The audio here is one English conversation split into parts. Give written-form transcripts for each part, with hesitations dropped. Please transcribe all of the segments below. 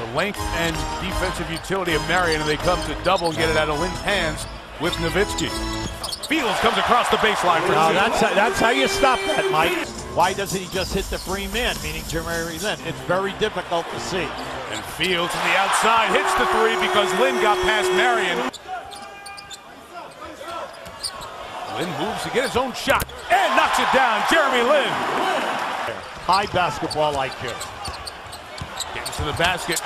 The length and defensive utility of Marion, and they come to double and get it out of Lynn's hands with Nowitzki. Fields comes across the baseline for two. That's how you stop that, Mike. Why doesn't he just hit the free man, meaning Jeremy Lin? It's very difficult to see. And Fields from the outside hits the three because Lynn got past Marion. Lynn moves to get his own shot and knocks it down. Jeremy Lin. High basketball IQ. Gets to the basket.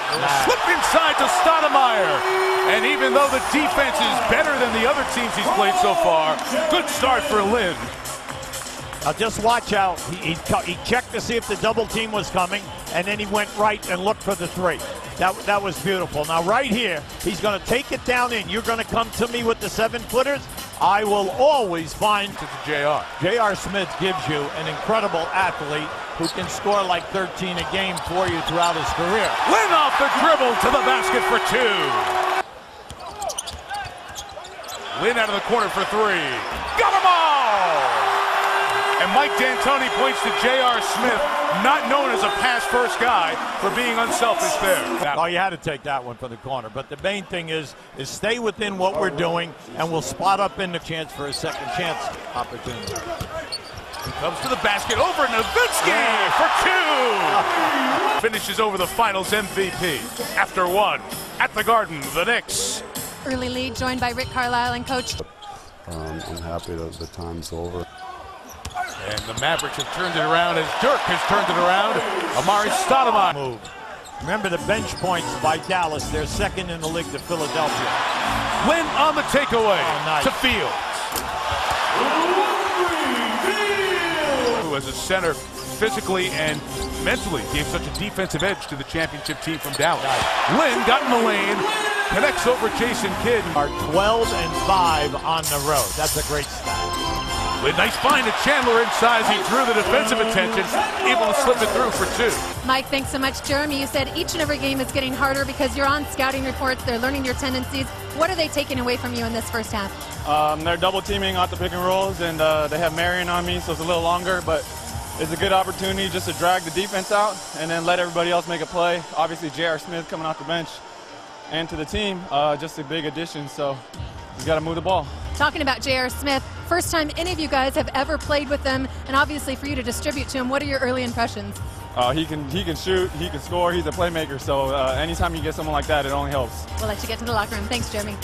Slip inside to Stoudemire. And even though the defense is better than the other teams he's played so far, good start for Lynn. Now just watch out. He checked to see if the double team was coming, and then he went right and looked for the three. That was beautiful. Now right here, he's going to take it down in. You're going to come to me with the 7-footers. I will always find to JR. J.R. Smith gives you an incredible athlete who can score like 13 a game for you throughout his career. Lynn off the dribble to the basket for two. Lynn out of the corner for three. Got them all! And Mike D'Antoni points to J.R. Smith, not known as a pass-first guy, for being unselfish there. Oh, you had to take that one from the corner. But the main thing is stay within what we're doing, and we'll spot up in the chance for a second chance opportunity. He comes to the basket over Nowitzki for two. Finishes over the Finals MVP. After one, at the Garden, the Knicks. Early lead, joined by Rick Carlisle and Coach. I'm happy that the time's over. And the Mavericks have turned it around as Dirk has turned it around. Amari Stoudemire move. Remember the bench points by Dallas. They're second in the league to Philadelphia. Lynn on the takeaway nice. to Fields. Who as a center physically and mentally gave such a defensive edge to the championship team from Dalla. Lynn got in the lane, connects over Jason Kidd. Are 12-5 on the road. That's a great stat. With nice find to Chandler inside as he drew the defensive attention, able to slip it through for two. Mike, thanks so much. Jeremy, you said each and every game is getting harder because you're on scouting reports. They're learning your tendencies. What are they taking away from you in this first half? They're double teaming off the pick and rolls, and they have Marion on me, so it's a little longer, but it's a good opportunity just to drag the defense out and then let everybody else make a play. Obviously, J.R. Smith coming off the bench and to the team, just a big addition, so you got to move the ball. Talking about J.R. Smith, first time any of you guys have ever played with him, and obviously for you to distribute to him, what are your early impressions? He can shoot, he can score, he's a playmaker, so anytime you get someone like that, it only helps. We'll let you get to the locker room. Thanks, Jeremy.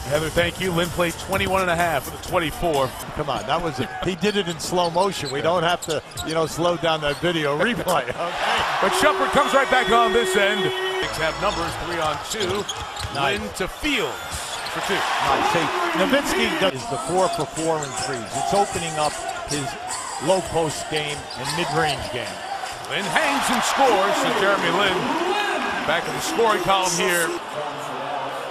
Heather, thank you. Lynn played 21.5 for the 24. Come on, that was it. He did it in slow motion. We don't have to, slow down that video replay. Okay. But Shumpert comes right back on this end. Knicks have numbers 3-on-2. Nice. Lynn to Fields for two. Nice. See, Nowitzki is the 4 for 4 in threes. It's opening up his low post game and mid-range game. Lynn hangs and scores to Jeremy Lin. Back in the scoring column here.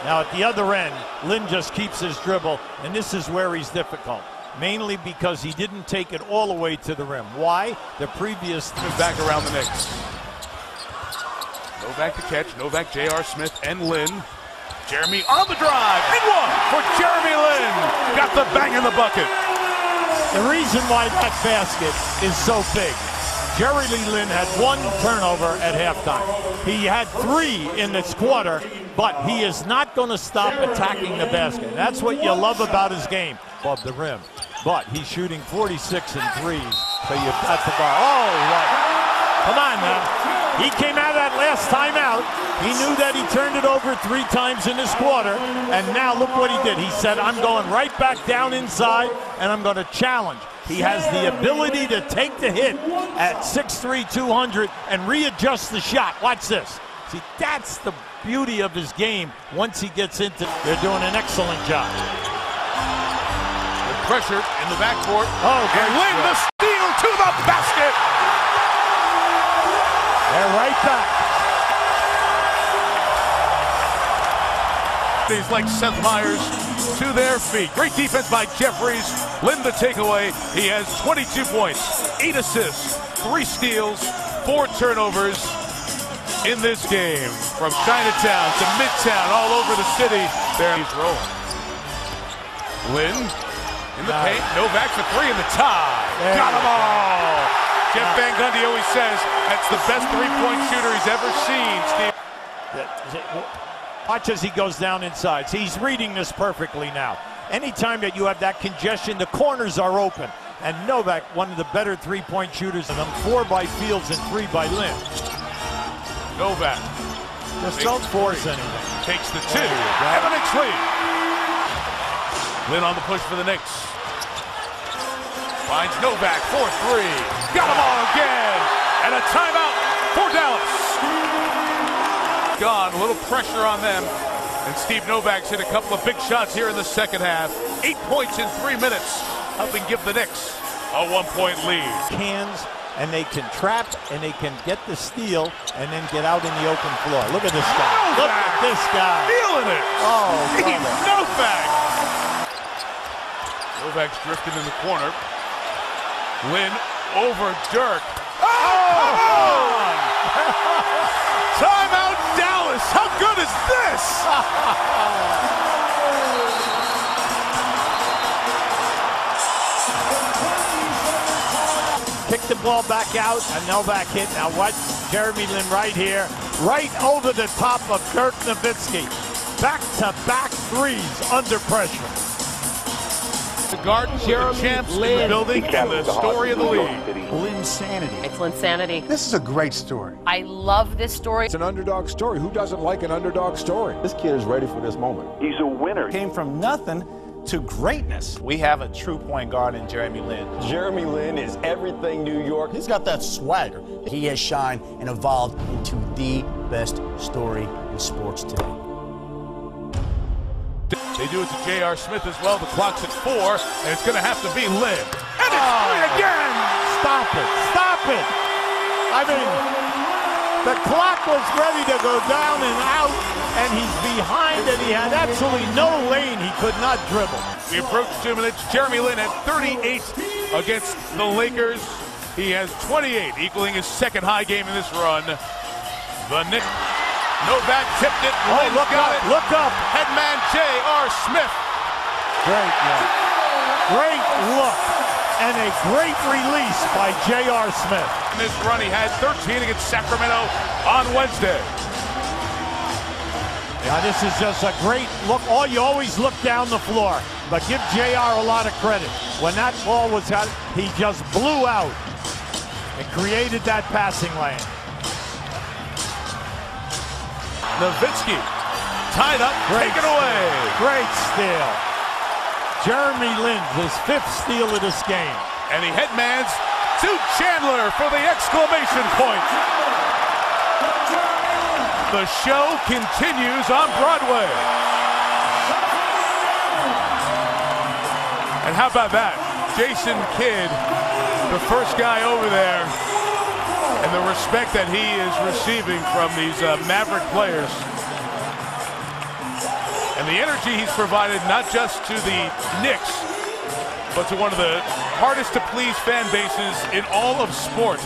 Now at the other end, Lynn just keeps his dribble, and this is where he's difficult. Mainly because he didn't take it all the way to the rim. Why? The previous... Back around the Knicks. Novak to catch. Novak, J.R. Smith, and Lynn. Jeremy on the drive. And one for Jeremy Lin. Got the bang in the bucket. The reason why that basket is so big. Jerry Lee Lynn had 1 turnover at halftime. He had 3 in this quarter, but he is not going to stop attacking the basket. That's what you love about his game, above the rim. But he's shooting 46 in threes, so you got the ball. Oh, right. Come on now. He came out of that last timeout. He knew that he turned it over 3 times in this quarter, and now look what he did. He said, I'm going right back down inside, and I'm going to challenge. He has the ability to take the hit at 6'3", 200, and readjust the shot. Watch this. See, that's the beauty of his game once he gets into it. They're doing an excellent job. Good pressure in the backcourt. Oh, and Lynn the steal to the basket. They're right back. These like Seth Myers to their feet. Great defense by Jeffries. Lynn the takeaway. He has 22 points, 8 assists, 3 steals, 4 turnovers in this game. From Chinatown to Midtown, all over the city. There he's rolling. Lynn in the paint. Novak for 3 in the tie. Got them all. Jeff Van Gundy always says that's the best 3-point shooter he's ever seen, Steve. Watch as he goes down inside. See, he's reading this perfectly now. Anytime that you have that congestion, the corners are open. And Novak, one of the better three-point shooters of them, 4 by Fields and 3 by Lin. Novak. Just don't force anything. Takes the 2. And the Knicks lead. Lin on the push for the Knicks. Finds Novak for 3. Got them all again. And a timeout for Dallas. Gone. A little pressure on them. And Steve Novak's hit a couple of big shots here in the second half. 8 points in 3 minutes, helping give the Knicks a 1-point lead. Hands, and they can trap, and they can get the steal, and then get out in the open floor. Look at this guy. Novak. Look at this guy. Feeling it. Oh, Novak. Novak's drifting in the corner. Lin over Dirk. Oh! Come on! Timeout Dallas. How good is this? Kick the ball back out, and Novak hit. Now watch Jeremy Lin right here, right over the top of Dirk Nowitzki. Back-to-back threes under pressure. The Garden, the champs in the building, and the story of the league. Linsanity. It's Linsanity. This is a great story. I love this story. It's an underdog story. Who doesn't like an underdog story? This kid is ready for this moment. He's a winner. Came from nothing to greatness. We have a true point guard in Jeremy Lin. Jeremy Lin is everything New York. He's got that swagger. He has shined and evolved into the best story in sports today. They do it to J.R. Smith as well. The clock's at 4, and it's going to have to be Lin. And it's 3 again! Stop it. Stop it. I mean, the clock was ready to go down and out, and he's behind, and he had absolutely no lane. He could not dribble. We approach 2 minutes. Jeremy Lin had 38 against the Lakers. He has 28, equaling his second high game in this run. The Knicks. Novak tipped it. Lin got it. Look up. Headman J.R. Smith. Great look. Great look. And a great release by J.R. Smith. In this run, he had 13 against Sacramento on Wednesday. Now, this is just a great look. You always look down the floor, but give J.R. a lot of credit. When that ball was out, he just blew out and created that passing lane. Nowitzki tied up, taken away. Great steal. Jeremy Lin, his 5th steal of this game. And he headmans to Chandler for the exclamation point. The show continues on Broadway. And how about that? Jason Kidd, the first guy over there, and the respect that he is receiving from these Maverick players. And the energy he's provided not just to the Knicks, but to one of the hardest to please fan bases in all of sport.